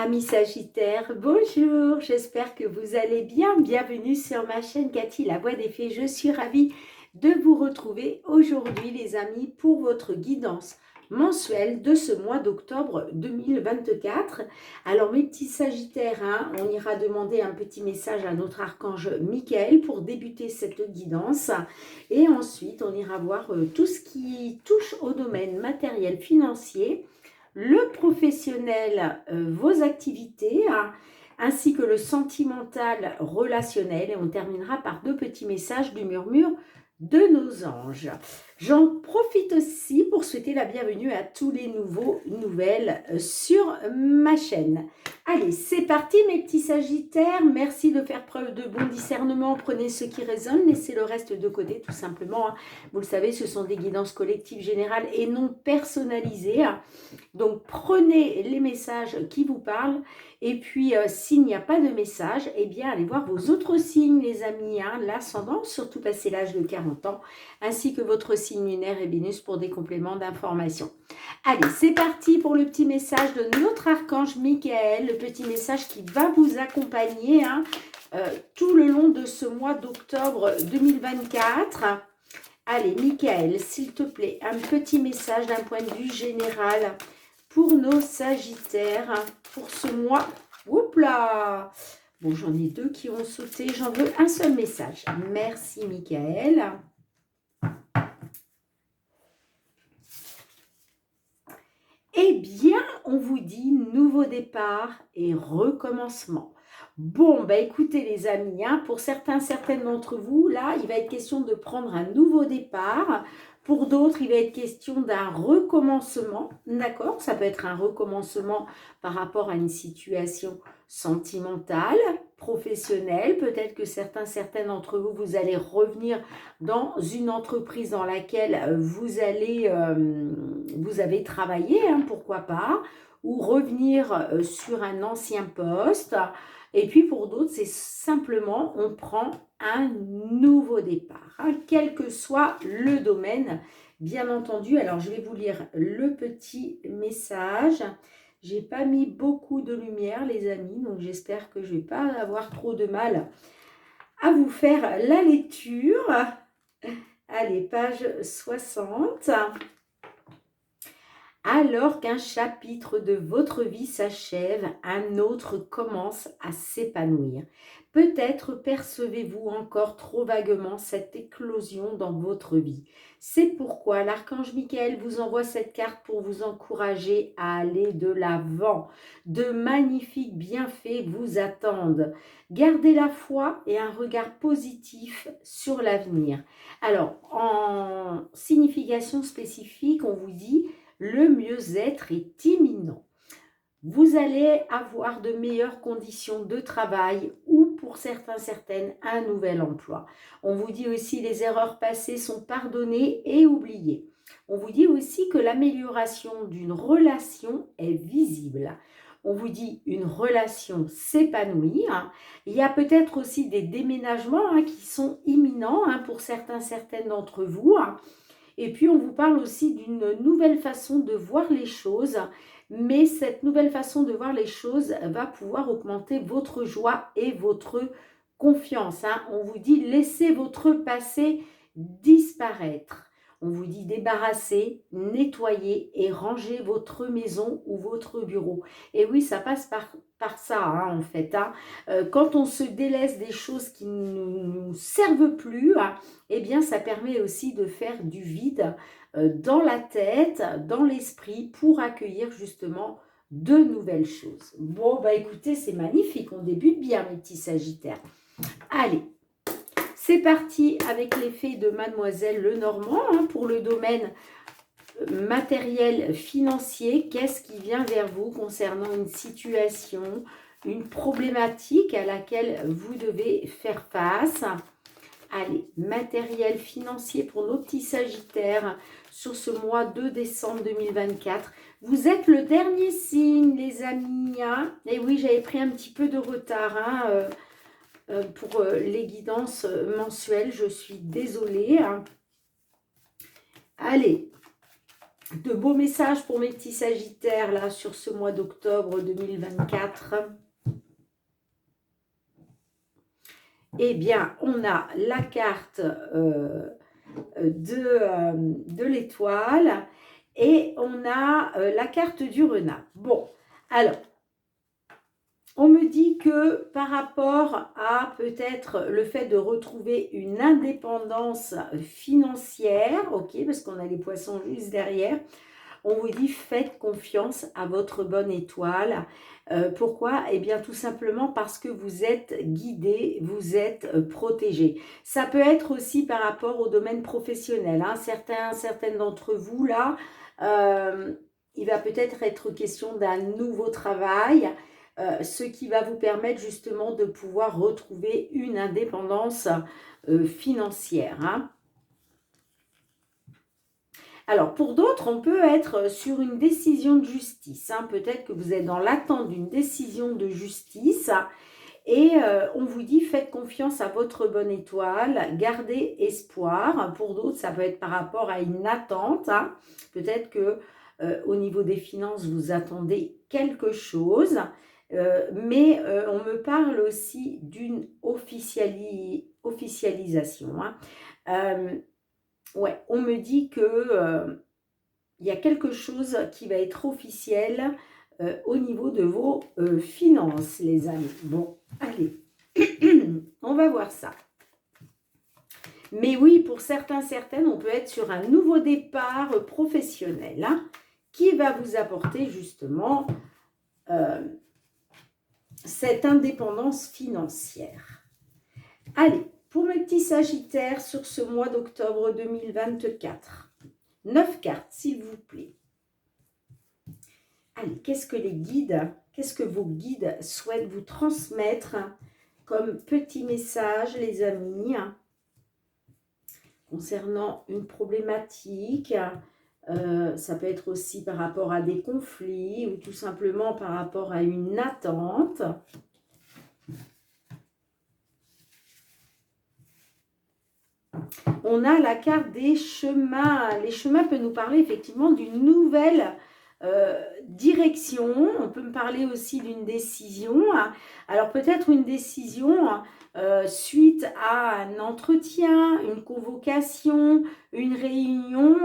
Amis Sagittaires, bonjour, j'espère que vous allez bien. Bienvenue sur ma chaîne Cathy, la voix des fées. Je suis ravie de vous retrouver aujourd'hui les amis pour votre guidance mensuelle de ce mois d'octobre 2024. Alors mes petits Sagittaires, on ira demander un petit message à notre archange Michael pour débuter cette guidance. Et ensuite on ira voir tout ce qui touche au domaine matériel financier, le professionnel, vos activités, ainsi que le sentimental relationnel. Et on terminera par deux petits messages du murmure de nos anges. J'en profite aussi pour souhaiter la bienvenue à tous les nouvelles sur ma chaîne. Allez, c'est parti mes petits Sagittaires. Merci de faire preuve de bon discernement. Prenez ce qui résonne, laissez le reste de côté tout simplement. Vous le savez, ce sont des guidances collectives générales et non personnalisées. Donc, prenez les messages qui vous parlent. Et puis, s'il n'y a pas de message, eh bien, allez voir vos autres signes, les amis. L'ascendant, surtout passé l'âge de 40 ans, ainsi que votre signe lunaire et Vénus pour des compléments d'information. Allez, c'est parti pour le petit message de notre archange Michael, le petit message qui va vous accompagner tout le long de ce mois d'octobre 2024. Allez, Michael, s'il te plaît, un petit message d'un point de vue général pour nos Sagittaires, pour ce mois. Oups là! Bon, j'en ai deux qui ont sauté. J'en veux un seul message. Merci, Michael. Eh bien, on vous dit nouveau départ et recommencement. Bon, bah écoutez les amis, pour certaines d'entre vous, là, il va être question de prendre un nouveau départ. Pour d'autres, il va être question d'un recommencement, d'accord? Ça peut être un recommencement par rapport à une situation sentimentale, professionnelle. Peut-être que certaines d'entre vous, vous allez revenir dans une entreprise dans laquelle vous avez travaillé, pourquoi pas, ou revenir sur un ancien poste. Et puis pour d'autres, c'est simplement, on prend un nouveau départ, quel que soit le domaine, bien entendu. Alors, je vais vous lire le petit message. J'ai pas mis beaucoup de lumière, les amis, donc j'espère que je vais pas avoir trop de mal à vous faire la lecture. Allez, page 60. Alors qu'un chapitre de votre vie s'achève, un autre commence à s'épanouir. Peut-être percevez-vous encore trop vaguement cette éclosion dans votre vie. C'est pourquoi l'archange Michael vous envoie cette carte pour vous encourager à aller de l'avant. De magnifiques bienfaits vous attendent. Gardez la foi et un regard positif sur l'avenir. Alors, en signification spécifique, on vous dit: le mieux-être est imminent. Vous allez avoir de meilleures conditions de travail ou pour certaines, un nouvel emploi. On vous dit aussi les erreurs passées sont pardonnées et oubliées. On vous dit aussi que l'amélioration d'une relation est visible. On vous dit une relation s'épanouit. Il y a peut-être aussi des déménagements qui sont imminents pour certaines d'entre vous. Et puis, on vous parle aussi d'une nouvelle façon de voir les choses. Mais cette nouvelle façon de voir les choses va pouvoir augmenter votre joie et votre confiance. On vous dit laissez votre passé disparaître. On vous dit débarrasser, nettoyer et ranger votre maison ou votre bureau. Et oui, ça passe par ça en fait. Quand on se délaisse des choses qui ne nous servent plus, eh bien ça permet aussi de faire du vide dans la tête, dans l'esprit, pour accueillir justement de nouvelles choses. Bon, bah écoutez, c'est magnifique, on débute bien mes petits Sagittaires. Allez, c'est parti avec l'effet de Mademoiselle Lenormand pour le domaine matériel financier. Qu'est-ce qui vient vers vous concernant une situation, une problématique à laquelle vous devez faire face? Allez, matériel financier pour nos petits Sagittaires sur ce mois de décembre 2024. Vous êtes le dernier signe, les amis. Et oui, j'avais pris un petit peu de retard pour les guidances mensuelles. Je suis désolée. Allez, De beaux messages pour mes petits sagittaires, là, sur ce mois d'octobre 2024. Eh bien, on a la carte de l'étoile et on a la carte du renard. Bon, alors, on me dit que par rapport à peut-être le fait de retrouver une indépendance financière, ok, parce qu'on a les poissons juste derrière, on vous dit faites confiance à votre bonne étoile. Pourquoi? Eh bien tout simplement parce que vous êtes guidé, vous êtes protégé. Ça peut être aussi par rapport au domaine professionnel. Hein. Certaines d'entre vous là, il va peut-être être question d'un nouveau travail. Ce qui va vous permettre justement de pouvoir retrouver une indépendance financière. Hein. Alors, pour d'autres, on peut être sur une décision de justice. Hein. Peut-être que vous êtes dans l'attente d'une décision de justice et on vous dit faites confiance à votre bonne étoile, gardez espoir. Pour d'autres, ça peut être par rapport à une attente. Hein. Peut-être que au niveau des finances, vous attendez quelque chose. Mais on me parle aussi d'une officialisation. Hein. Ouais, on me dit que il y a quelque chose qui va être officiel au niveau de vos finances, les amis. Bon, allez, on va voir ça. Mais oui, pour certaines, on peut être sur un nouveau départ professionnel hein, qui va vous apporter justement cette indépendance financière. Allez, pour mes petits sagittaires sur ce mois d'octobre 2024, 9 cartes s'il vous plaît. Allez, qu'est-ce que vos guides souhaitent vous transmettre comme petit message les amis concernant une problématique? Ça peut être aussi par rapport à des conflits ou tout simplement par rapport à une attente. On a la carte des chemins. Les chemins peuvent nous parler effectivement d'une nouvelle direction. On peut me parler aussi d'une décision. Alors peut-être une décision suite à un entretien, une convocation, une réunion.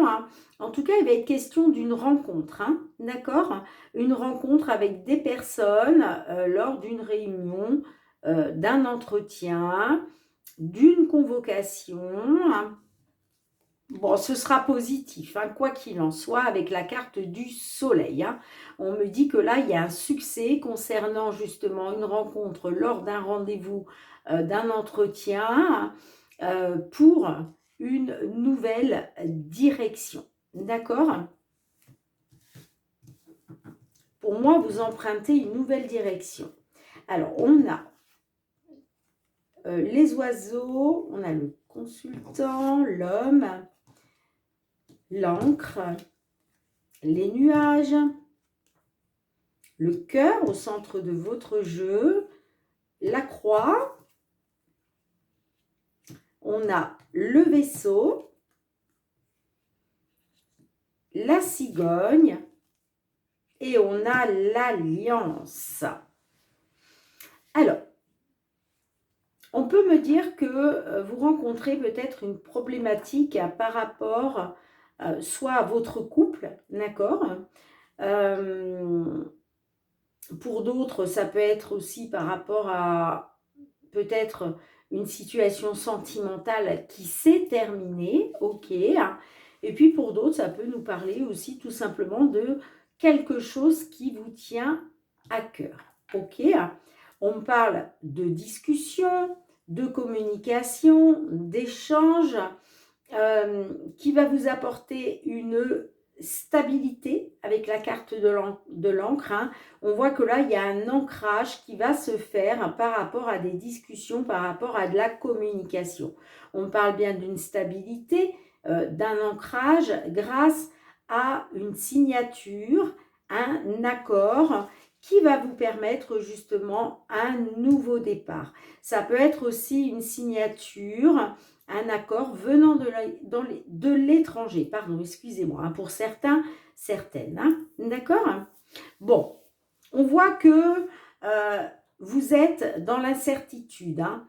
En tout cas, il va être question d'une rencontre, hein, d'accord? Une rencontre avec des personnes lors d'une réunion, d'un entretien, d'une convocation. Bon, ce sera positif, hein, quoi qu'il en soit, avec la carte du soleil. Hein. On me dit que là, il y a un succès concernant justement une rencontre lors d'un rendez-vous, d'un entretien, pour une nouvelle direction. D'accord? Pour moi, vous empruntez une nouvelle direction. Alors, on a les oiseaux, on a le consultant, l'homme, l'encre, les nuages, le cœur au centre de votre jeu, la croix, on a le vaisseau, la cigogne et on a l'alliance. Alors, on peut me dire que vous rencontrez peut-être une problématique par rapport soit à votre couple, d'accord? Pour d'autres, ça peut être aussi par rapport à peut-être une situation sentimentale qui s'est terminée, ok. Et puis pour d'autres, ça peut nous parler aussi tout simplement de quelque chose qui vous tient à cœur, ok. On parle de discussion, de communication, d'échange, qui va vous apporter une stabilité avec la carte de l'encre. Hein. On voit que là, il y a un ancrage qui va se faire par rapport à des discussions, par rapport à de la communication. On parle bien d'une stabilité, d'un ancrage grâce à une signature, un accord qui va vous permettre justement un nouveau départ. Ça peut être aussi une signature, un accord venant de l'étranger, pardon, excusez-moi, hein, pour certains, certaines, hein, d'accord? Bon, on voit que vous êtes dans l'incertitude, hein.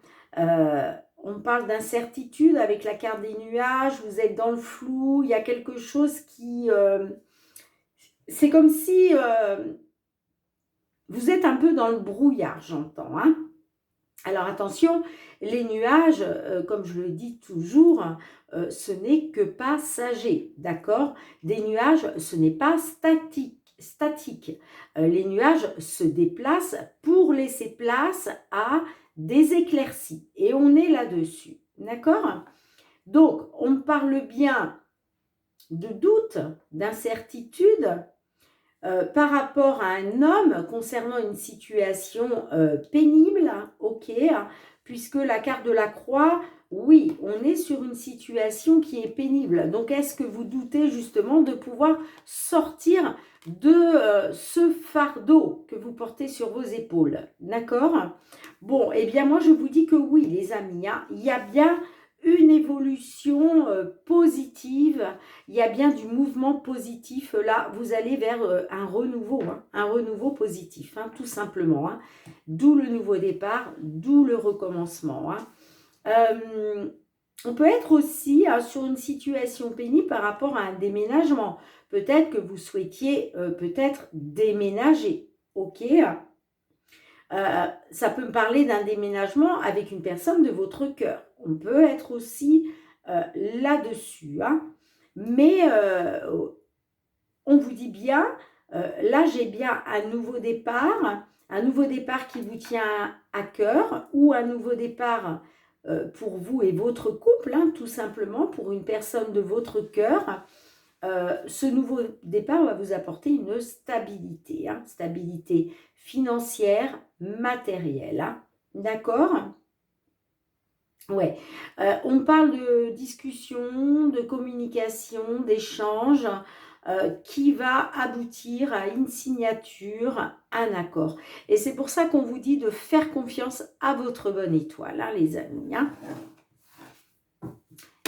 On parle d'incertitude avec la carte des nuages, vous êtes dans le flou, il y a quelque chose qui... c'est comme si vous êtes un peu dans le brouillard, j'entends, hein. Alors attention, les nuages, comme je le dis toujours, ce n'est que passager, d'accord? Des nuages, ce n'est pas statique. Les nuages se déplacent pour laisser place à des éclaircies. Et on est là-dessus, d'accord? Donc, on parle bien de doute, d'incertitude, par rapport à un homme concernant une situation pénible, ok, puisque la carte de la croix, oui, on est sur une situation qui est pénible. Donc, est-ce que vous doutez justement de pouvoir sortir de ce fardeau que vous portez sur vos épaules? D'accord? Bon, eh bien, moi, je vous dis que oui, les amis, hein, il y a bien une évolution positive, il y a bien du mouvement positif. Là, vous allez vers un renouveau positif, hein, tout simplement. Hein. D'où le nouveau départ, d'où le recommencement. Hein. On peut être aussi sur une situation pénible par rapport à un déménagement. Peut-être que vous souhaitiez peut-être déménager, ok. Ça peut me parler d'un déménagement avec une personne de votre cœur. On peut être aussi là-dessus. Hein. Mais on vous dit bien, là j'ai bien un nouveau départ qui vous tient à cœur, ou un nouveau départ pour vous et votre couple, hein, tout simplement, pour une personne de votre cœur. Ce nouveau départ va vous apporter une stabilité, hein, stabilité financière, matérielle. Hein, d'accord ? Ouais. On parle de discussion, de communication, d'échange qui va aboutir à une signature, un accord. Et c'est pour ça qu'on vous dit de faire confiance à votre bonne étoile, hein, les amis. Hein.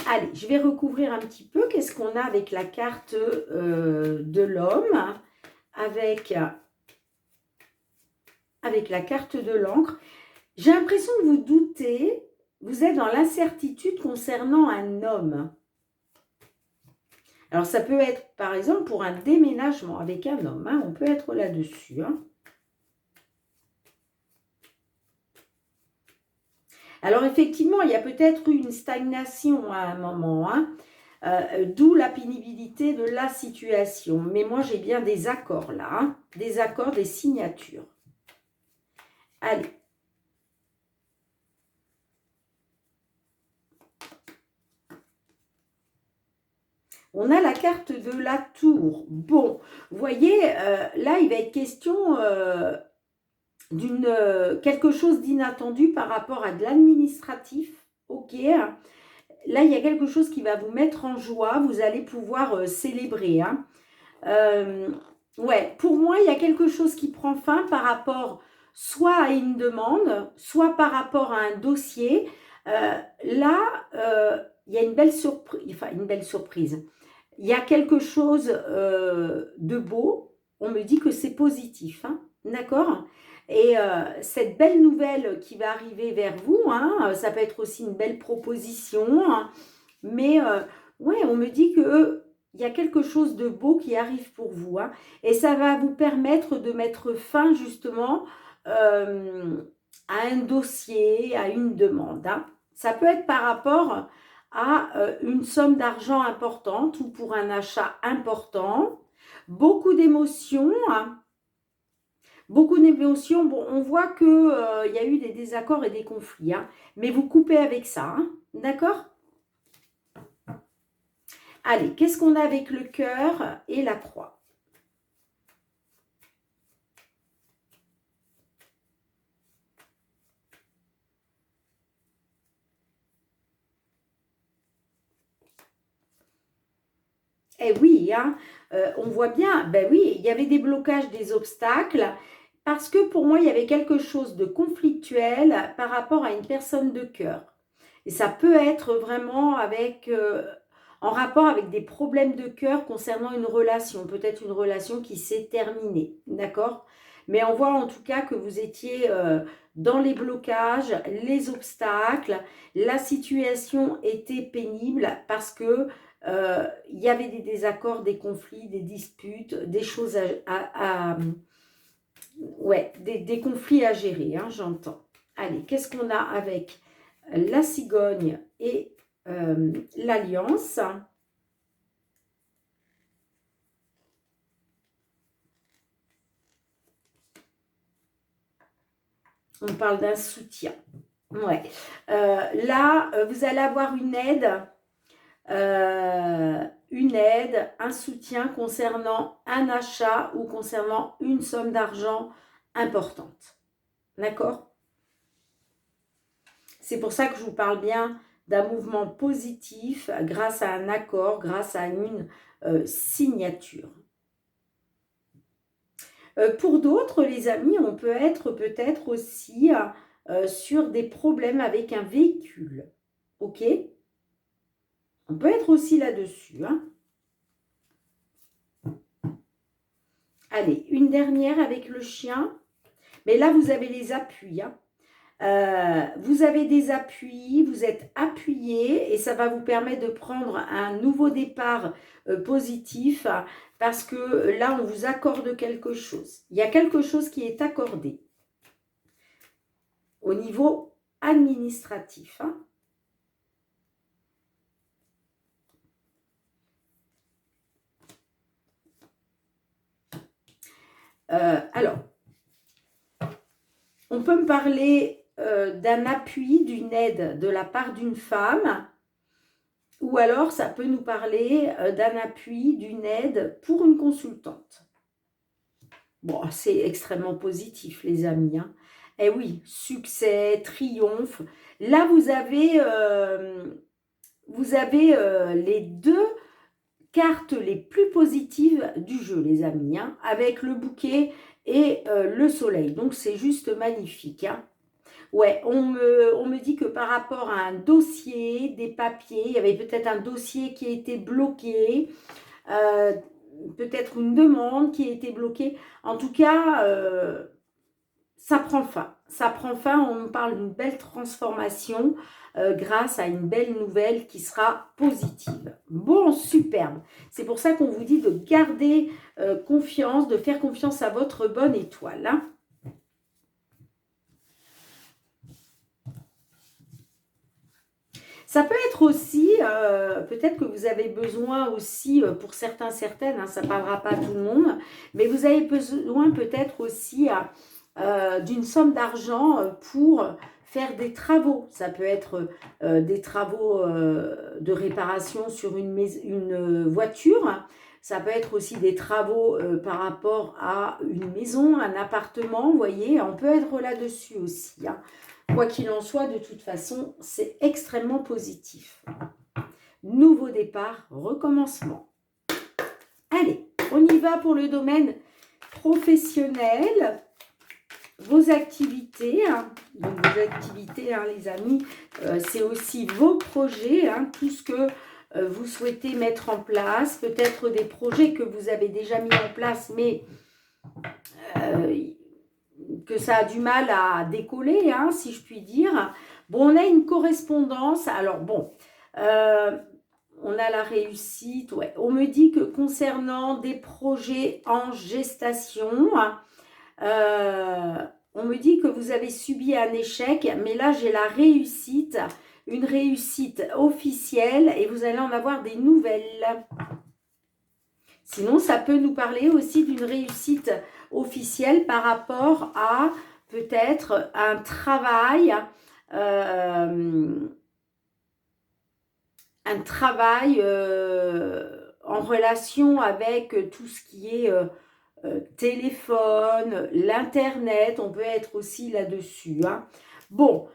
Allez, je vais recouvrir un petit peu. Qu'est-ce qu'on a avec la carte de l'homme, avec la carte de l'encre. J'ai l'impression que vous doutez, vous êtes dans l'incertitude concernant un homme. Alors, ça peut être, par exemple, pour un déménagement avec un homme. Hein, on peut être là-dessus. Hein. Alors, effectivement, il y a peut-être eu une stagnation à un moment, hein, d'où la pénibilité de la situation. Mais moi, j'ai bien des accords là, hein, des accords, des signatures. Allez. On a la carte de la tour. Bon, vous voyez, là, il va être question d'une quelque chose d'inattendu par rapport à de l'administratif. Ok. Là, il y a quelque chose qui va vous mettre en joie. Vous allez pouvoir célébrer. Hein. Ouais, pour moi, il y a quelque chose qui prend fin par rapport soit à une demande, soit par rapport à un dossier. Là, il y a une belle surprise. Il y a quelque chose de beau. On me dit que c'est positif. Hein, d'accord ? Et cette belle nouvelle qui va arriver vers vous, hein, ça peut être aussi une belle proposition. Hein, mais ouais, on me dit que il y a quelque chose de beau qui arrive pour vous. Hein, et ça va vous permettre de mettre fin justement à un dossier, à une demande. Hein. Ça peut être par rapport à une somme d'argent importante ou pour un achat important. Beaucoup d'émotions. Hein. Beaucoup d'émotions. Bon, on voit qu'il y a eu des désaccords et des conflits. Hein, mais vous coupez avec ça. Hein, d'accord ? Allez, qu'est-ce qu'on a avec le cœur et la croix? Eh oui, hein, on voit bien, ben oui, il y avait des blocages, des obstacles Parce que pour moi, il y avait quelque chose de conflictuel par rapport à une personne de cœur. Et ça peut être vraiment en rapport avec des problèmes de cœur concernant une relation, peut-être une relation qui s'est terminée, d'accord? Mais on voit en tout cas que vous étiez dans les blocages, les obstacles, la situation était pénible parce que il y avait des désaccords, des conflits, des disputes, des choses ouais, des conflits à gérer, hein, j'entends. Allez, qu'est-ce qu'on a avec la cigogne et l'alliance? On parle d'un soutien. Ouais. Là, vous allez avoir une aide, un soutien concernant un achat ou concernant une somme d'argent importante. D'accord? C'est pour ça que je vous parle bien d'un mouvement positif grâce à un accord, grâce à une signature. Pour d'autres, les amis, on peut être peut-être aussi sur des problèmes avec un véhicule. Ok? On peut être aussi là-dessus. Hein. Allez, une dernière avec le chien. Mais là, vous avez les appuis. Hein. Vous avez des appuis, vous êtes appuyé et ça va vous permettre de prendre un nouveau départ positif parce que là, on vous accorde quelque chose. Il y a quelque chose qui est accordé au niveau administratif. Hein. Alors, on peut me parler d'un appui, d'une aide de la part d'une femme, ou alors ça peut nous parler d'un appui, d'une aide pour une consultante. Bon, c'est extrêmement positif, les amis. Hein. Eh oui, succès, triomphe. Là, vous avez les deux cartes les plus positives du jeu, les amis, hein, avec le bouquet et le soleil. Donc, c'est juste magnifique. Hein. Ouais, on me dit que par rapport à un dossier, des papiers, il y avait peut-être un dossier qui a été bloqué, peut-être une demande qui a été bloquée. En tout cas, ça prend fin. Ça prend fin, on me parle d'une belle transformation grâce à une belle nouvelle qui sera positive. Bon, superbe. C'est pour ça qu'on vous dit de garder confiance, de faire confiance à votre bonne étoile. Hein. Ça peut être aussi, peut-être que vous avez besoin aussi, pour certains, certaines, hein, ça ne parlera pas à tout le monde, mais vous avez besoin peut-être aussi d'une somme d'argent pour faire des travaux. Ça peut être des travaux de réparation sur une voiture. Ça peut être aussi des travaux par rapport à une maison, un appartement, vous voyez. On peut être là-dessus aussi. Hein. Quoi qu'il en soit, de toute façon, c'est extrêmement positif. Nouveau départ, recommencement. Allez, on y va pour le domaine professionnel. Vos activités, hein. Donc vos activités, hein, les amis, c'est aussi vos projets, hein, tout ce que vous souhaitez mettre en place, peut-être des projets que vous avez déjà mis en place, mais que ça a du mal à décoller, hein, si je puis dire. Bon, on a une correspondance. Alors bon, on a la réussite. Ouais. On me dit que concernant des projets en gestation, on me dit que vous avez subi un échec, mais là j'ai la réussite, une réussite officielle et vous allez en avoir des nouvelles. Sinon, ça peut nous parler aussi d'une réussite officielle par rapport à peut-être un travail, en relation avec tout ce qui est téléphone, l'internet, on peut être aussi là-dessus. Hein. Bon,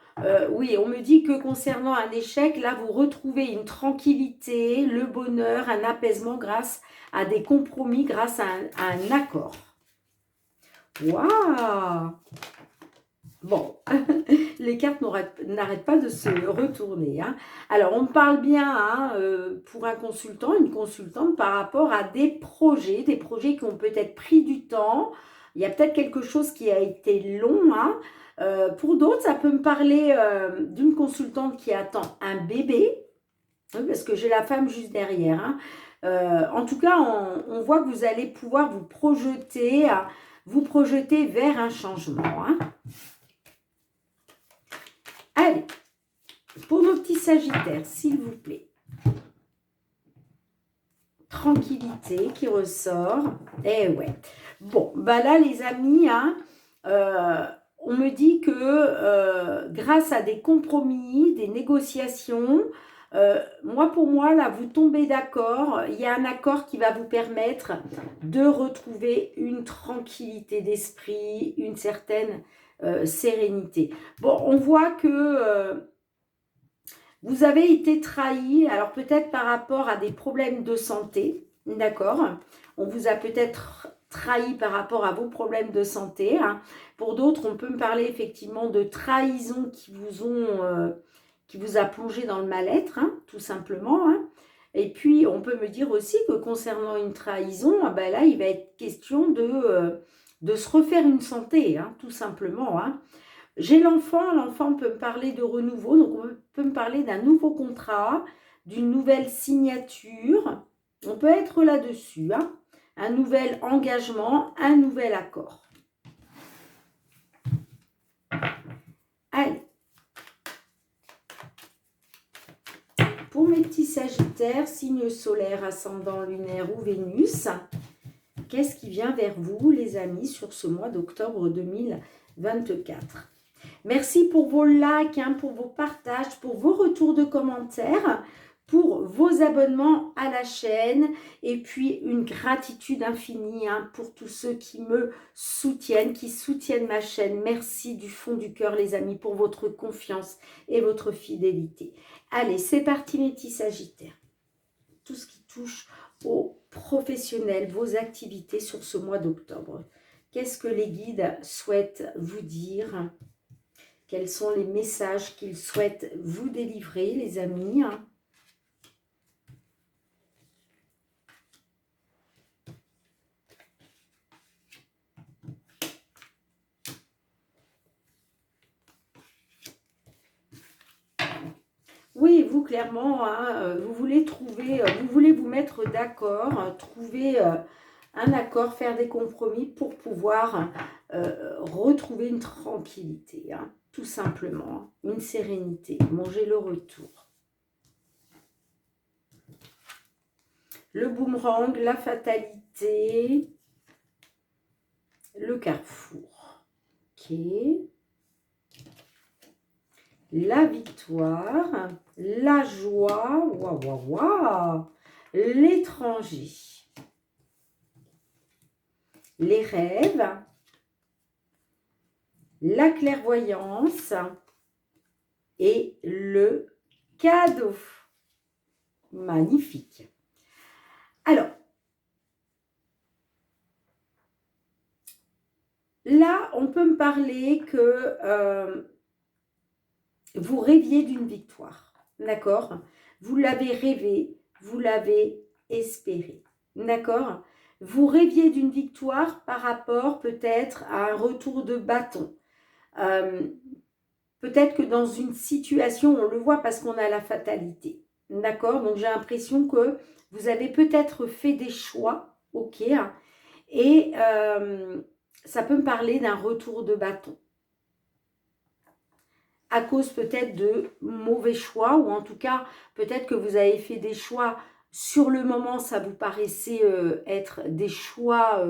oui, on me dit que concernant un échec, là, vous retrouvez une tranquillité, le bonheur, un apaisement grâce à des compromis, grâce à un accord. Waouh! Bon, les cartes n'arrêtent pas de se retourner, hein. Alors, on parle bien, hein, pour un consultant, une consultante, par rapport à des projets qui ont peut-être pris du temps. Il y a peut-être quelque chose qui a été long, hein. Pour d'autres, ça peut me parler d'une consultante qui attend un bébé, oui, parce que j'ai la femme juste derrière, hein. En tout cas, on voit que vous allez pouvoir vous projeter vers un changement, hein. Allez, pour nos petits sagittaires, s'il vous plaît. Tranquillité qui ressort. Eh ouais. Bon, bah là, les amis, hein, on me dit que grâce à des compromis, des négociations, pour moi, là, vous tombez d'accord. Il y a un accord qui va vous permettre de retrouver une tranquillité d'esprit, une certaine sérénité. Bon, on voit que vous avez été trahi, alors peut-être par rapport à des problèmes de santé, d'accord? On vous a peut-être trahi par rapport à vos problèmes de santé, hein. Pour d'autres, on peut me parler effectivement de trahison qui vous a plongé dans le mal-être, hein, tout simplement, hein. Et puis, on peut me dire aussi que concernant une trahison, ah ben là, il va être question de se refaire une santé, hein, tout simplement, hein. J'ai l'enfant peut me parler de renouveau, donc on peut me parler d'un nouveau contrat, d'une nouvelle signature. On peut être là-dessus, hein. Un nouvel engagement, un nouvel accord. Allez. Pour mes petits sagittaires, signe solaire, ascendant lunaire ou Vénus, qu'est-ce qui vient vers vous, les amis, sur ce mois d'octobre 2024? Merci pour vos likes, hein, pour vos partages, pour vos retours de commentaires, pour vos abonnements à la chaîne et puis une gratitude infinie, hein, pour tous ceux qui me soutiennent, qui soutiennent ma chaîne. Merci du fond du cœur, les amis, pour votre confiance et votre fidélité. Allez, c'est parti, mes petits sagittaires. Tout ce qui touche aux professionnels, vos activités sur ce mois d'octobre. Qu'est-ce que les guides souhaitent vous dire ? Quels sont les messages qu'ils souhaitent vous délivrer, les amis? Oui, vous, clairement, hein, vous voulez vous voulez vous mettre d'accord, trouver un accord, faire des compromis pour pouvoir retrouver une tranquillité, hein, tout simplement, une sérénité, manger le retour. Le boomerang, la fatalité, le carrefour. Ok. La victoire, la joie, waouh, waouh, waouh, l'étranger, les rêves, la clairvoyance et le cadeau. Magnifique. Alors, là, on peut me parler que vous rêviez d'une victoire, d'accord? Vous l'avez rêvé, vous l'avez espéré, d'accord? Vous rêviez d'une victoire par rapport peut-être à un retour de bâton. Peut-être que dans une situation, on le voit parce qu'on a la fatalité, d'accord? Donc, j'ai l'impression que vous avez peut-être fait des choix, ok? Et ça peut me parler d'un retour de bâton. À cause peut-être de mauvais choix, ou en tout cas, peut-être que vous avez fait des choix, sur le moment, ça vous paraissait être des choix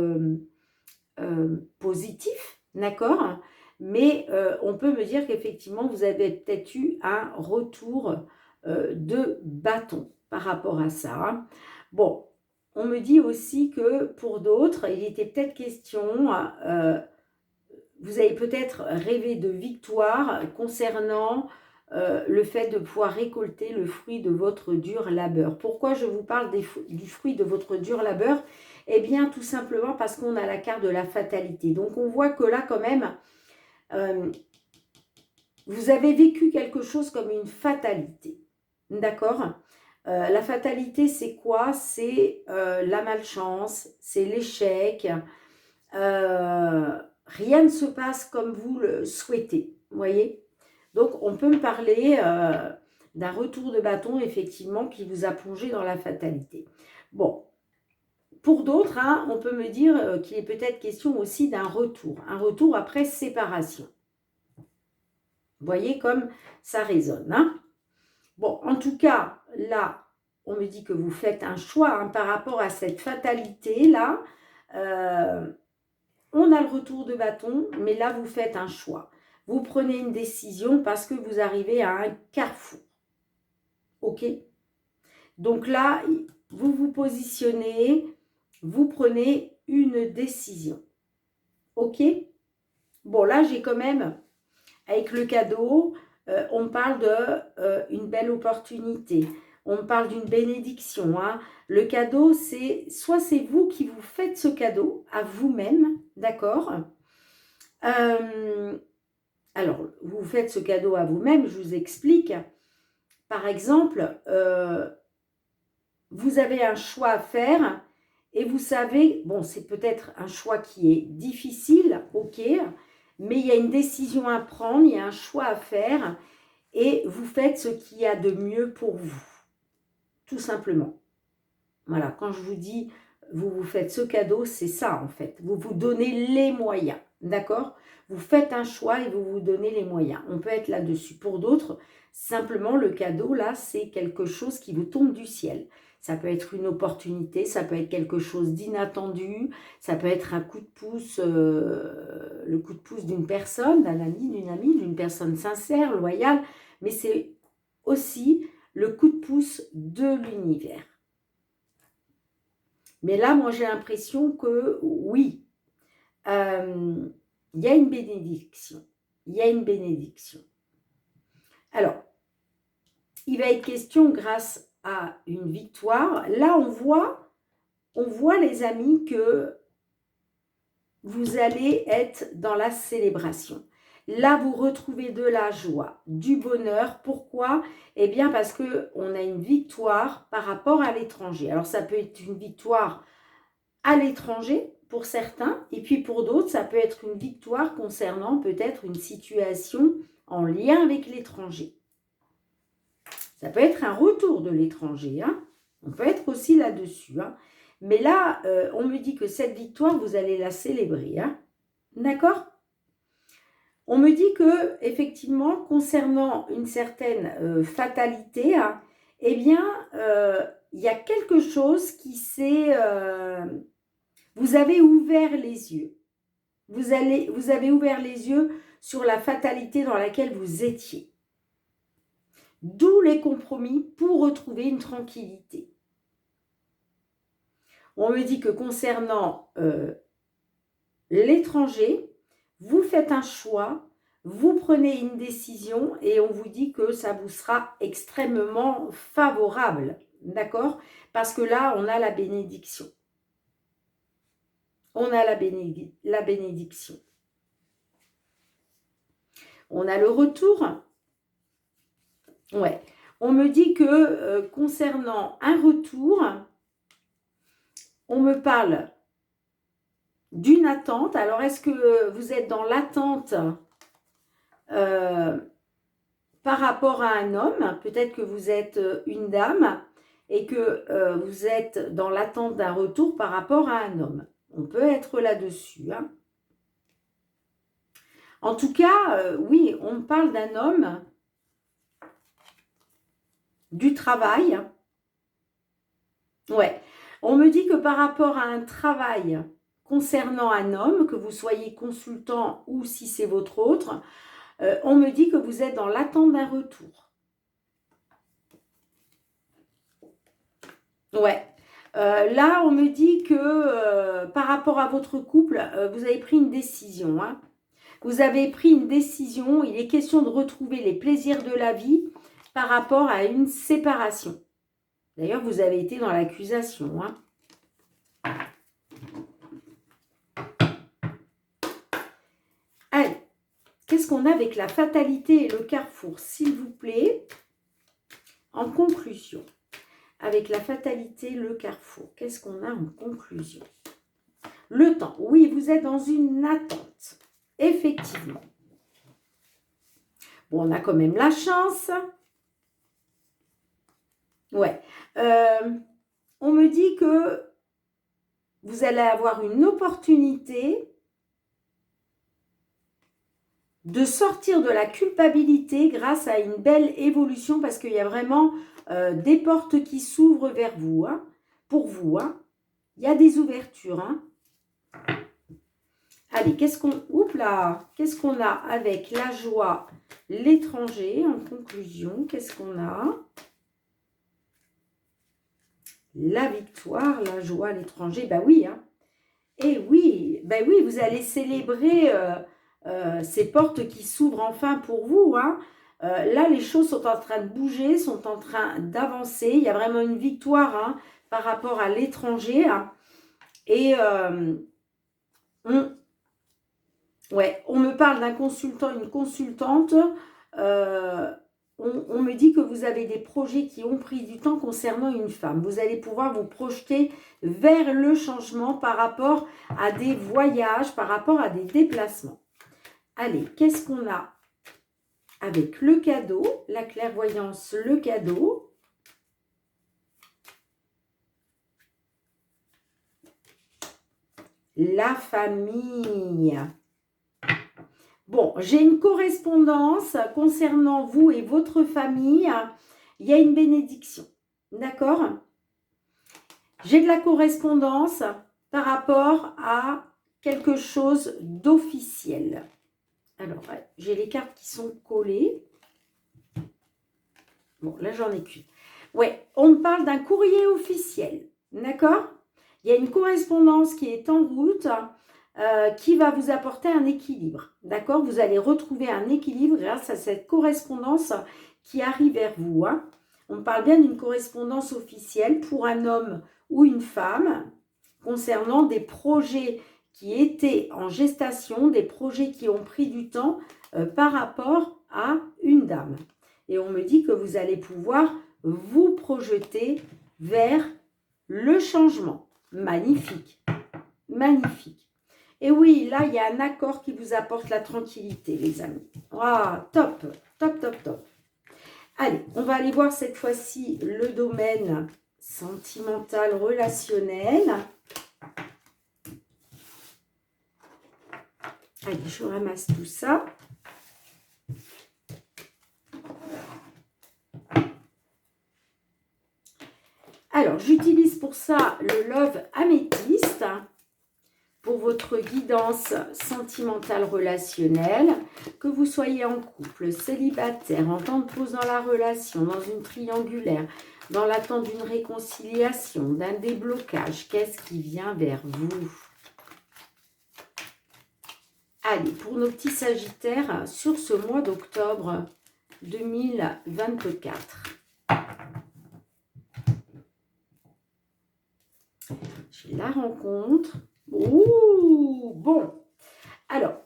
positifs, d'accord? Mais on peut me dire qu'effectivement, vous avez peut-être eu un retour de bâton par rapport à ça, hein. Bon, on me dit aussi que pour d'autres, il était peut-être question... vous avez peut-être rêvé de victoire concernant le fait de pouvoir récolter le fruit de votre dur labeur. Pourquoi je vous parle du fruit de votre dur labeur? Eh bien, tout simplement parce qu'on a la carte de la fatalité. Donc, on voit que là, quand même, vous avez vécu quelque chose comme une fatalité. D'accord? La fatalité, c'est quoi? C'est la malchance, c'est l'échec. Rien ne se passe comme vous le souhaitez. Vous voyez? Donc, on peut me parler d'un retour de bâton, effectivement, qui vous a plongé dans la fatalité. Bon, pour d'autres, hein, on peut me dire qu'il est peut-être question aussi d'un retour. Un retour après séparation. Vous voyez comme ça résonne. Hein? Bon, en tout cas, là, on me dit que vous faites un choix hein, par rapport à cette fatalité-là. On a le retour de bâton, mais là, vous faites un choix. Vous prenez une décision parce que vous arrivez à un carrefour. OK? Donc là, vous vous positionnez, vous prenez une décision. OK? Bon, là, j'ai quand même, avec le cadeau, on parle d'une belle opportunité. On parle d'une bénédiction. Hein. Le cadeau, soit c'est vous qui vous faites ce cadeau à vous-même, d'accord? Alors, vous faites ce cadeau à vous-même, je vous explique. Par exemple, vous avez un choix à faire et vous savez, bon, c'est peut-être un choix qui est difficile, ok, mais il y a une décision à prendre, il y a un choix à faire et vous faites ce qu'il y a de mieux pour vous, tout simplement. Voilà, quand je vous dis, vous vous faites ce cadeau, c'est ça en fait. Vous vous donnez les moyens, d'accord? Vous faites un choix et vous vous donnez les moyens. On peut être là-dessus. Pour d'autres, simplement le cadeau, là, c'est quelque chose qui vous tombe du ciel. Ça peut être une opportunité, ça peut être quelque chose d'inattendu, ça peut être un coup de pouce, le coup de pouce d'une personne, d'un ami, d'une amie, d'une personne sincère, loyale, mais c'est aussi le coup de pouce de l'univers. Mais là, moi, j'ai l'impression que oui, il y a une bénédiction. Il y a une bénédiction. Alors, il va être question, grâce à une victoire, là, on voit les amis, que vous allez être dans la célébration. Là, vous retrouvez de la joie, du bonheur. Pourquoi? Eh bien, parce qu'on a une victoire par rapport à l'étranger. Alors, ça peut être une victoire à l'étranger pour certains, et puis pour d'autres, ça peut être une victoire concernant peut-être une situation en lien avec l'étranger. Ça peut être un retour de l'étranger, hein. On peut être aussi là-dessus. Hein. Mais là, on me dit que cette victoire, vous allez la célébrer. Hein. D'accord? On me dit que, effectivement, concernant une certaine fatalité, hein, eh bien, il y a quelque chose qui s'est... vous avez ouvert les yeux. Vous avez ouvert les yeux sur la fatalité dans laquelle vous étiez. D'où les compromis pour retrouver une tranquillité. On me dit que concernant l'étranger, vous faites un choix, vous prenez une décision et on vous dit que ça vous sera extrêmement favorable. D'accord? Parce que là, on a la bénédiction. On a la bénédiction. On a le retour. Ouais. On me dit que concernant un retour, on me parle d'une attente. Alors, est-ce que vous êtes dans l'attente par rapport à un homme? Peut-être que vous êtes une dame et que vous êtes dans l'attente d'un retour par rapport à un homme. On peut être là-dessus. Hein. En tout cas, oui, on parle d'un homme, du travail. Ouais. On me dit que par rapport à un travail concernant un homme, que vous soyez consultant ou si c'est votre autre, on me dit que vous êtes dans l'attente d'un retour. Ouais. Là, on me dit que par rapport à votre couple, vous avez pris une décision. Hein. Vous avez pris une décision. Il est question de retrouver les plaisirs de la vie par rapport à une séparation. D'ailleurs, vous avez été dans l'accusation. Hein. Allez, qu'est-ce qu'on a avec la fatalité et le carrefour, s'il vous plaît? En conclusion, avec la fatalité, le carrefour, qu'est-ce qu'on a en conclusion? Le temps, oui, vous êtes dans une attente, effectivement. Bon, on a quand même la chance. Ouais. On me dit que vous allez avoir une opportunité de sortir de la culpabilité grâce à une belle évolution parce qu'il y a vraiment des portes qui s'ouvrent vers vous, hein, pour vous. Hein. Il y a des ouvertures. Hein. Allez, qu'est-ce qu'on a avec la joie, l'étranger en conclusion? Qu'est-ce qu'on a? La victoire, la joie, l'étranger, bah oui. Hein. Et oui, bah oui, vous allez célébrer ces portes qui s'ouvrent enfin pour vous. Hein. Là, les choses sont en train de bouger, sont en train d'avancer. Il y a vraiment une victoire hein, par rapport à l'étranger. Hein. Et on me parle d'un consultant, une consultante. On me dit que vous avez des projets qui ont pris du temps concernant une femme. Vous allez pouvoir vous projeter vers le changement par rapport à des voyages, par rapport à des déplacements. Allez, qu'est-ce qu'on a avec le cadeau, la clairvoyance, le cadeau? La famille. Bon, j'ai une correspondance concernant vous et votre famille. Il y a une bénédiction, d'accord? J'ai de la correspondance par rapport à quelque chose d'officiel. Alors, j'ai les cartes qui sont collées. Bon, là, j'en ai qu'une. Ouais, on me parle d'un courrier officiel, d'accord? Il y a une correspondance qui est en route, qui va vous apporter un équilibre, d'accord? Vous allez retrouver un équilibre grâce à cette correspondance qui arrive vers vous. Hein. On me parle bien d'une correspondance officielle pour un homme ou une femme concernant des projets qui étaient en gestation, des projets qui ont pris du temps par rapport à une dame. Et on me dit que vous allez pouvoir vous projeter vers le changement. Magnifique, magnifique. Et oui, là, il y a un accord qui vous apporte la tranquillité, les amis. Ah, top, top, top, top. Allez, on va aller voir cette fois-ci le domaine sentimental, relationnel. Allez, je ramasse tout ça. Alors, j'utilise pour ça le Love Améthyste pour votre guidance sentimentale relationnelle. Que vous soyez en couple, célibataire, en temps de pause dans la relation, dans une triangulaire, dans l'attente d'une réconciliation, d'un déblocage, qu'est-ce qui vient vers vous? Allez, pour nos petits sagittaires, sur ce mois d'octobre 2024. J'ai la rencontre. Ouh, bon. Alors,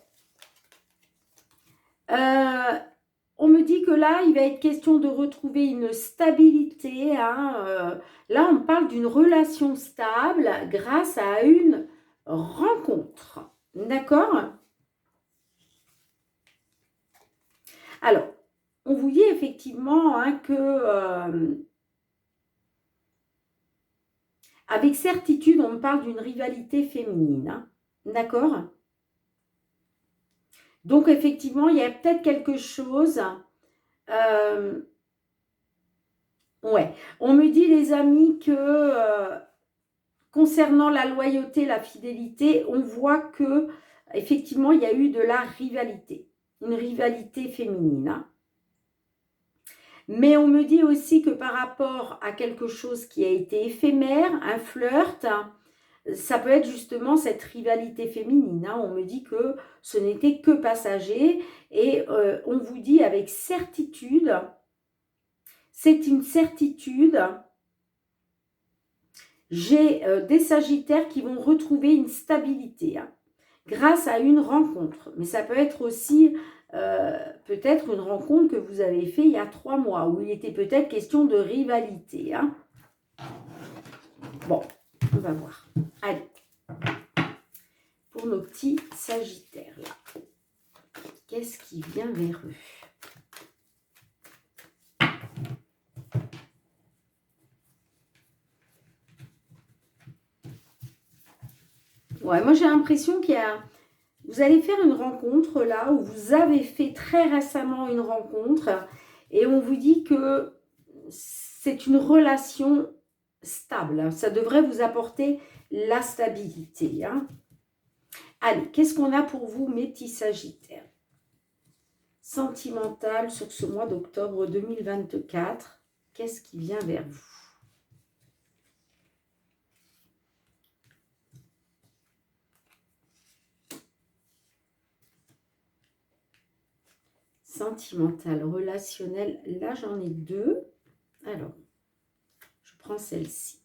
on me dit que là, il va être question de retrouver une stabilité. Hein, là, on parle d'une relation stable grâce à une rencontre. D'accord? Alors, on vous dit effectivement hein, que avec certitude, on me parle d'une rivalité féminine. Hein, d'accord? Donc, effectivement, il y a peut-être quelque chose. Ouais. On me dit, les amis, que concernant la loyauté, la fidélité, on voit que effectivement, il y a eu de la rivalité. Une rivalité féminine. Hein. Mais on me dit aussi que par rapport à quelque chose qui a été éphémère, un flirt, ça peut être justement cette rivalité féminine. Hein. On me dit que ce n'était que passager et on vous dit avec certitude, c'est une certitude, j'ai des Sagittaires qui vont retrouver une stabilité hein, grâce à une rencontre. Mais ça peut être aussi peut-être une rencontre que vous avez faite il y a 3 mois, où il était peut-être question de rivalité. Hein. Bon, on va voir. Allez, pour nos petits Sagittaires, là, qu'est-ce qui vient vers eux? Ouais, moi j'ai l'impression qu'il y a... Vous allez faire une rencontre là, où vous avez fait très récemment une rencontre, et on vous dit que c'est une relation stable. Ça devrait vous apporter la stabilité. Hein. Allez, qu'est-ce qu'on a pour vous, mes petits Sagittaires? Sentimental sur ce mois d'octobre 2024. Qu'est-ce qui vient vers vous? Sentimental, relationnel. Là, j'en ai 2. Alors, je prends celle-ci.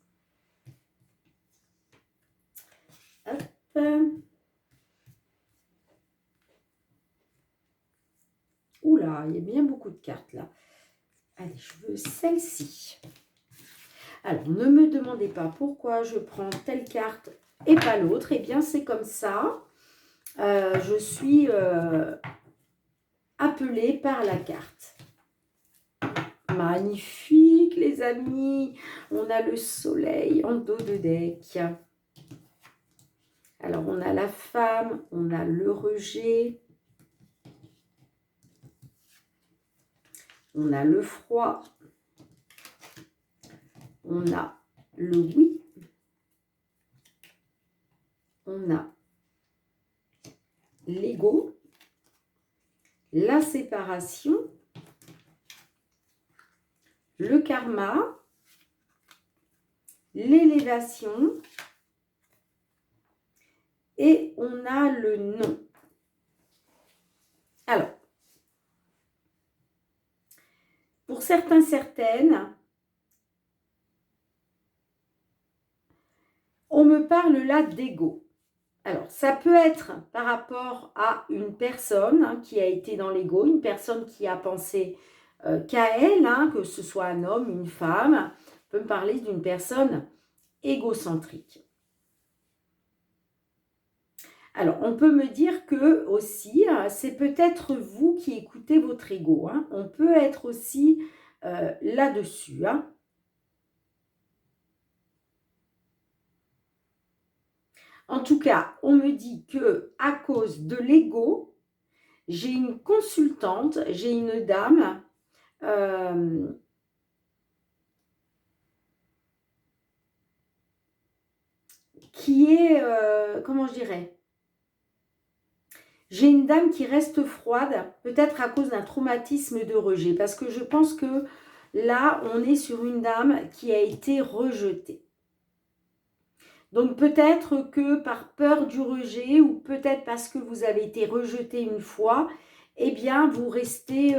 Hop. Oula, il y a bien beaucoup de cartes là. Allez, je veux celle-ci. Alors, ne me demandez pas pourquoi je prends telle carte et pas l'autre. Eh bien, c'est comme ça. Je suis appelée par la carte. Magnifique, les amis. On a le soleil en dos de deck. Alors, on a la femme, on a le rejet. On a le froid. On a le oui. On a l'ego. La séparation. Le karma. L'élévation. Et on a le non. Alors, pour certains, certaines, on me parle là d'ego. Alors, ça peut être par rapport à une personne hein, qui a été dans l'ego, une personne qui a pensé qu'à elle, hein, que ce soit un homme, une femme, on peut me parler d'une personne égocentrique. Alors, on peut me dire que aussi, c'est peut-être vous qui écoutez votre ego. Hein. On peut être aussi là-dessus. Hein. En tout cas, on me dit que à cause de l'ego, j'ai une consultante, j'ai une dame qui est, comment je dirais, j'ai une dame qui reste froide, peut-être à cause d'un traumatisme de rejet, parce que je pense que là, on est sur une dame qui a été rejetée. Donc peut-être que par peur du rejet, ou peut-être parce que vous avez été rejeté une fois, eh bien, vous restez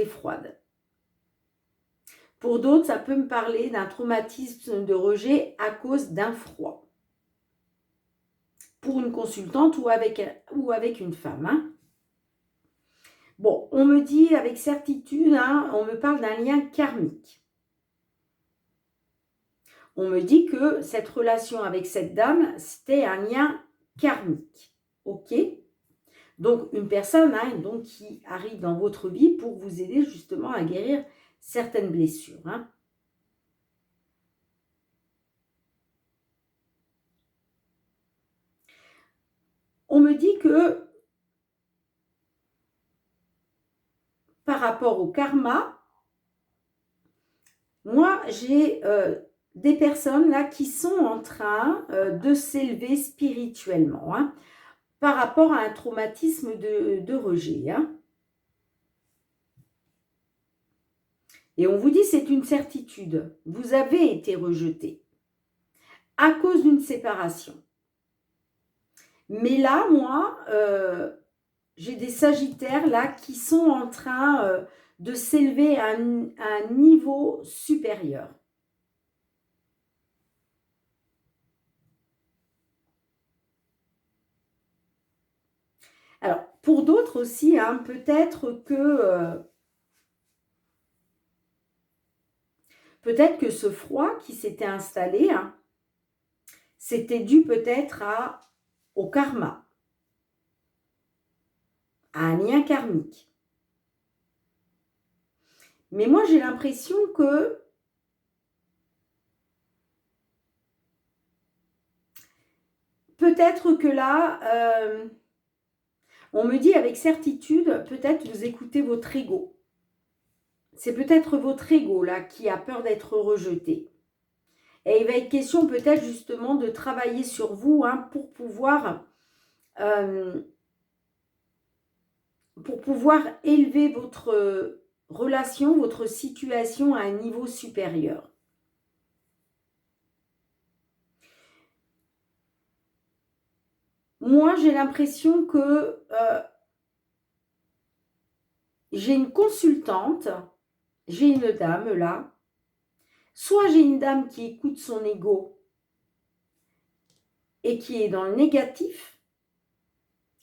froide. Pour d'autres, ça peut me parler d'un traumatisme de rejet à cause d'un froid. Pour une consultante ou avec une femme. Hein. Bon, on me dit avec certitude, hein, on me parle d'un lien karmique. On me dit que cette relation avec cette dame, c'était un lien karmique. Ok ? Donc, une personne hein, donc, qui arrive dans votre vie pour vous aider justement à guérir certaines blessures. Hein. On me dit que par rapport au karma, moi, j'ai des personnes là qui sont en train de s'élever spirituellement hein, par rapport à un traumatisme de rejet. Hein. Et on vous dit c'est une certitude. Vous avez été rejeté. à cause d'une séparation. Mais là, moi, j'ai des sagittaires là qui sont en train de s'élever à un niveau supérieur. Alors, pour d'autres aussi, hein, peut-être que ce froid qui s'était installé, hein, c'était dû peut-être au karma, à un lien karmique. Mais moi, j'ai l'impression que peut-être que là, on me dit avec certitude, peut-être vous écoutez votre ego. C'est peut-être votre ego là qui a peur d'être rejeté. Et il va être question peut-être justement de travailler sur vous, hein, pour pouvoir élever votre relation, votre situation à un niveau supérieur. Moi, j'ai l'impression que j'ai une consultante, j'ai une dame là, soit j'ai une dame qui écoute son ego et qui est dans le négatif,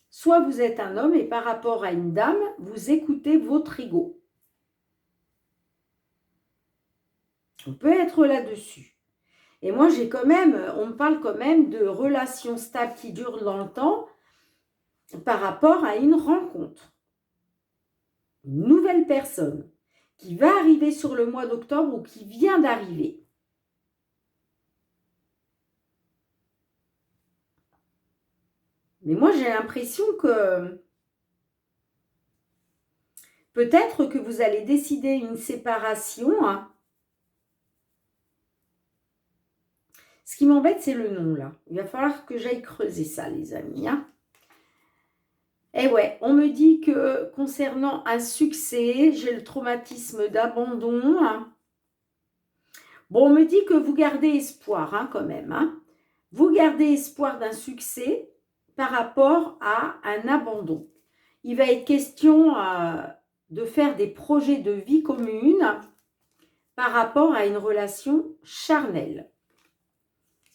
soit vous êtes un homme et par rapport à une dame, vous écoutez votre ego. On peut être là-dessus. Et moi, j'ai quand même, on me parle quand même de relations stables qui durent dans le temps par rapport à une rencontre. Une nouvelle personne qui va arriver sur le mois d'octobre ou qui vient d'arriver. Mais moi, j'ai l'impression que peut-être que vous allez décider une séparation. Hein. Ce qui m'embête, c'est le nom, là. Il va falloir que j'aille creuser ça, les amis. Hein. Et ouais, on me dit que concernant un succès, j'ai le traumatisme d'abandon. Hein. Bon, on me dit que vous gardez espoir, hein, quand même. Hein. Vous gardez espoir d'un succès par rapport à un abandon. Il va être question de faire des projets de vie commune par rapport à une relation charnelle.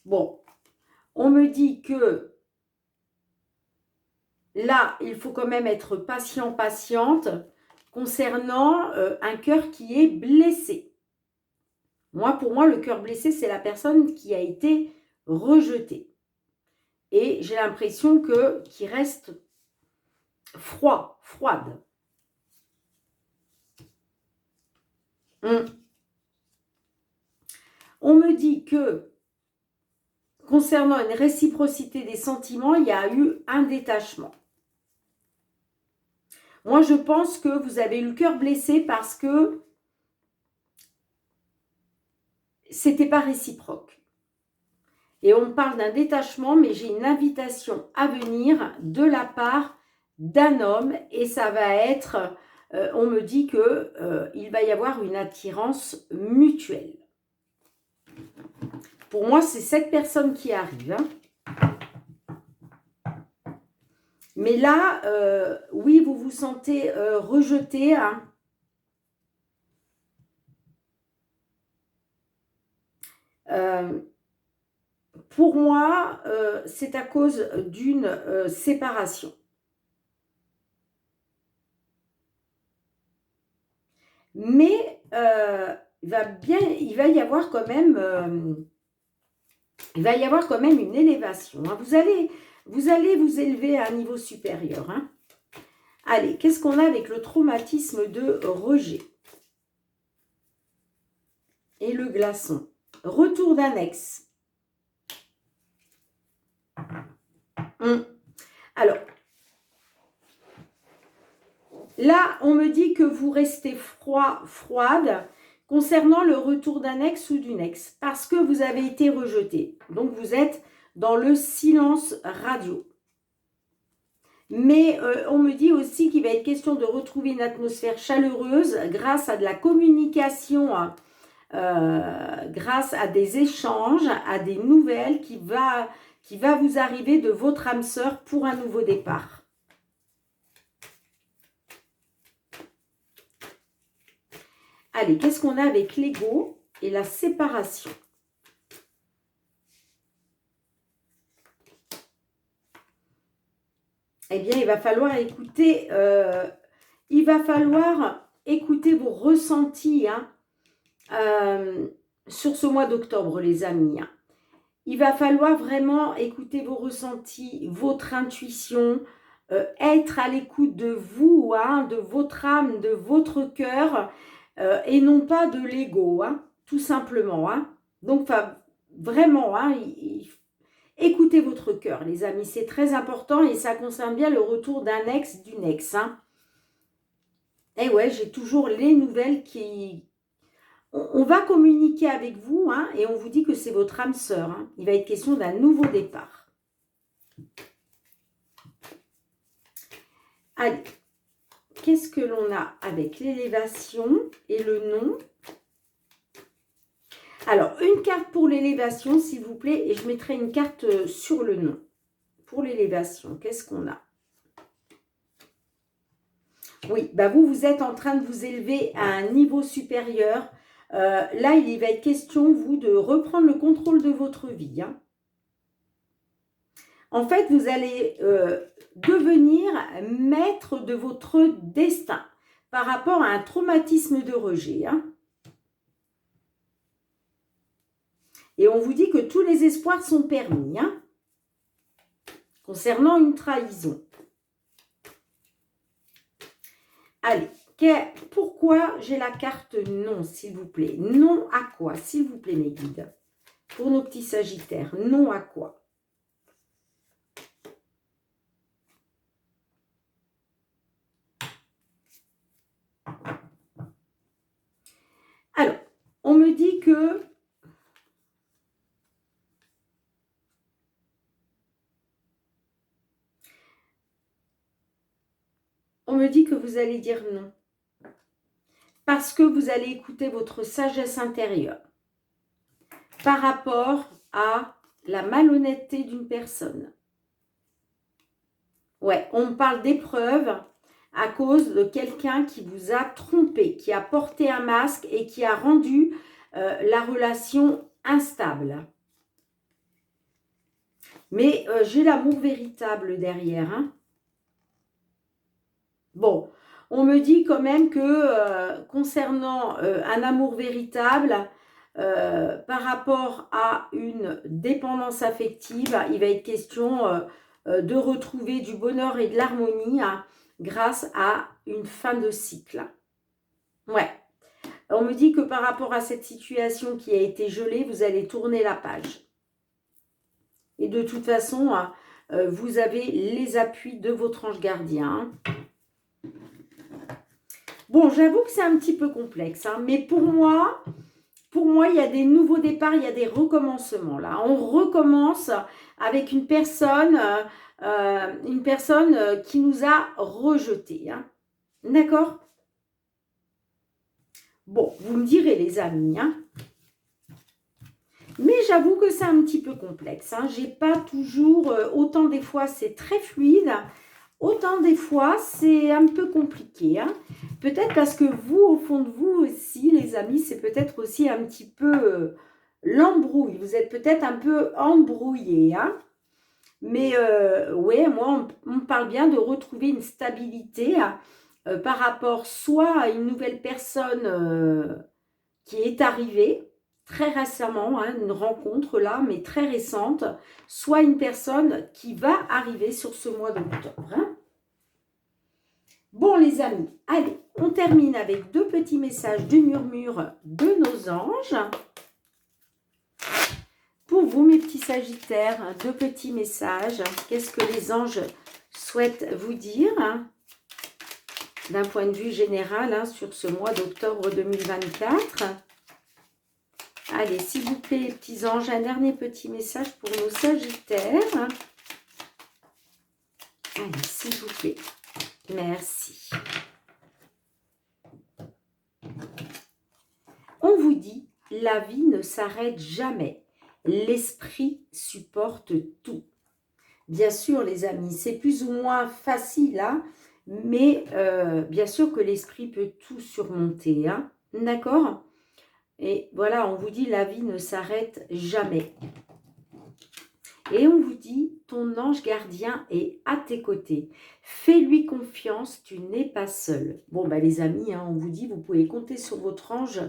Bon, on me dit que là, il faut quand même être patient, patiente concernant un cœur qui est blessé. Pour moi, le cœur blessé, c'est la personne qui a été rejetée. Et j'ai l'impression qu'il reste froide. On me dit que concernant une réciprocité des sentiments, il y a eu un détachement. Moi, je pense que vous avez eu le cœur blessé parce que c'était pas réciproque. Et on parle d'un détachement, mais j'ai une invitation à venir de la part d'un homme et ça va être, on me dit qu'il va y avoir une attirance mutuelle. Pour moi, c'est cette personne qui arrive. Hein. Mais là, oui, vous vous sentez rejeté. Hein. Pour moi, c'est à cause d'une séparation. Mais il va y avoir quand même une élévation. Hein. Vous allez vous élever à un niveau supérieur. Hein. Allez, qu'est-ce qu'on a avec le traumatisme de rejet? Et le glaçon. Retour d'un ex. Alors, là, on me dit que vous restez froide concernant le retour d'un ex ou d'une ex, parce que vous avez été rejeté. Donc, vous êtes dans le silence radio. Mais on me dit aussi qu'il va être question de retrouver une atmosphère chaleureuse grâce à de la communication grâce à des échanges, à des nouvelles qui va vous arriver de votre âme sœur pour un nouveau départ. Allez, qu'est-ce qu'on a avec l'ego et la séparation? Eh bien, il va falloir écouter, vos ressentis hein, sur ce mois d'octobre, les amis. Hein. Il va falloir vraiment écouter vos ressentis, votre intuition, être à l'écoute de vous, hein, de votre âme, de votre cœur, et non pas de l'ego, hein, tout simplement. Hein. Donc, vraiment, hein, écoutez votre cœur, les amis, c'est très important et ça concerne bien le retour d'un ex, d'une ex. Hein. Et ouais, j'ai toujours les nouvelles qui... On va communiquer avec vous hein, et on vous dit que c'est votre âme sœur. Hein. Il va être question d'un nouveau départ. Allez, qu'est-ce que l'on a avec l'élévation et le nom? Alors, une carte pour l'élévation, s'il vous plaît, et je mettrai une carte sur le nom. Pour l'élévation, qu'est-ce qu'on a? Oui, bah vous êtes en train de vous élever à un niveau supérieur. Là, il va être question, vous, de reprendre le contrôle de votre vie. Hein. En fait, vous allez devenir maître de votre destin par rapport à un traumatisme de rejet. Hein. Et on vous dit que tous les espoirs sont permis hein, concernant une trahison. Allez, pourquoi j'ai la carte non, s'il vous plaît? Non à quoi, s'il vous plaît, mes guides? Pour nos petits sagittaires, non à quoi? Alors, on me dit que... On me dit que vous allez dire non. Parce que vous allez écouter votre sagesse intérieure par rapport à la malhonnêteté d'une personne. Ouais, on me parle d'épreuve à cause de quelqu'un qui vous a trompé, qui a porté un masque et qui a rendu la relation instable. Mais j'ai l'amour véritable derrière. Hein. Bon, on me dit quand même que concernant un amour véritable, par rapport à une dépendance affective, il va être question de retrouver du bonheur et de l'harmonie hein, grâce à une fin de cycle. Ouais. On me dit que par rapport à cette situation qui a été gelée, vous allez tourner la page. Et de toute façon, vous avez les appuis de votre ange gardien. Bon, j'avoue que c'est un petit peu complexe, hein, mais pour moi, il y a des nouveaux départs, il y a des recommencements. Là, on recommence avec une personne qui nous a rejetés. Hein. D'accord? Bon, vous me direz, les amis. Hein. Mais j'avoue que c'est un petit peu complexe. Hein. J'ai pas toujours... autant des fois, c'est très fluide. Autant des fois, c'est un peu compliqué. Hein. Peut-être parce que vous, au fond de vous aussi, les amis, c'est peut-être aussi un petit peu l'embrouille. Vous êtes peut-être un peu embrouillés. Hein. Mais ouais, moi, on me parle bien de retrouver une stabilité par rapport soit à une nouvelle personne qui est arrivée très récemment, hein, une rencontre là, mais très récente, soit une personne qui va arriver sur ce mois d'octobre. Hein. Bon les amis, allez, on termine avec deux petits messages du murmure de nos anges. Pour vous mes petits sagittaires, deux petits messages. Qu'est-ce que les anges souhaitent vous dire hein, d'un point de vue général hein, sur ce mois d'octobre 2024 ? Allez, s'il vous plaît, petits anges, un dernier petit message pour nos sagittaires. Allez, s'il vous plaît. Merci. On vous dit, la vie ne s'arrête jamais. L'esprit supporte tout. Bien sûr, les amis, c'est plus ou moins facile, hein, mais bien sûr que l'esprit peut tout surmonter, hein, d'accord? Et voilà, on vous dit, la vie ne s'arrête jamais. Et on vous dit, ton ange gardien est à tes côtés. Fais-lui confiance, tu n'es pas seul. Bon, bah, les amis, hein, on vous dit, vous pouvez compter sur votre ange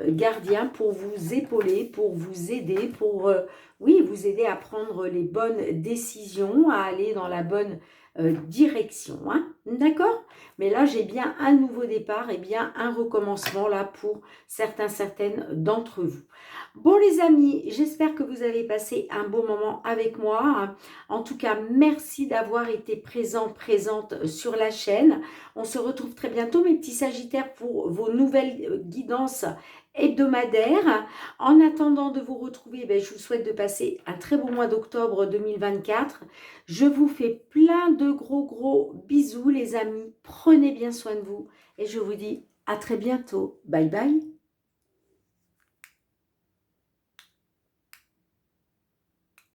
gardien pour vous épauler, pour vous aider, pour, oui, vous aider à prendre les bonnes décisions, à aller dans la bonne direction. Hein, d'accord? Mais là, j'ai bien un nouveau départ et bien un recommencement là pour certaines d'entre vous. Bon les amis, j'espère que vous avez passé un bon moment avec moi. En tout cas, merci d'avoir été présente sur la chaîne. On se retrouve très bientôt, mes petits sagittaires, pour vos nouvelles guidances hebdomadaires. En attendant de vous retrouver, je vous souhaite de passer un très bon mois d'octobre 2024. Je vous fais plein de gros bisous les amis. Prenez bien soin de vous et je vous dis à très bientôt. Bye bye.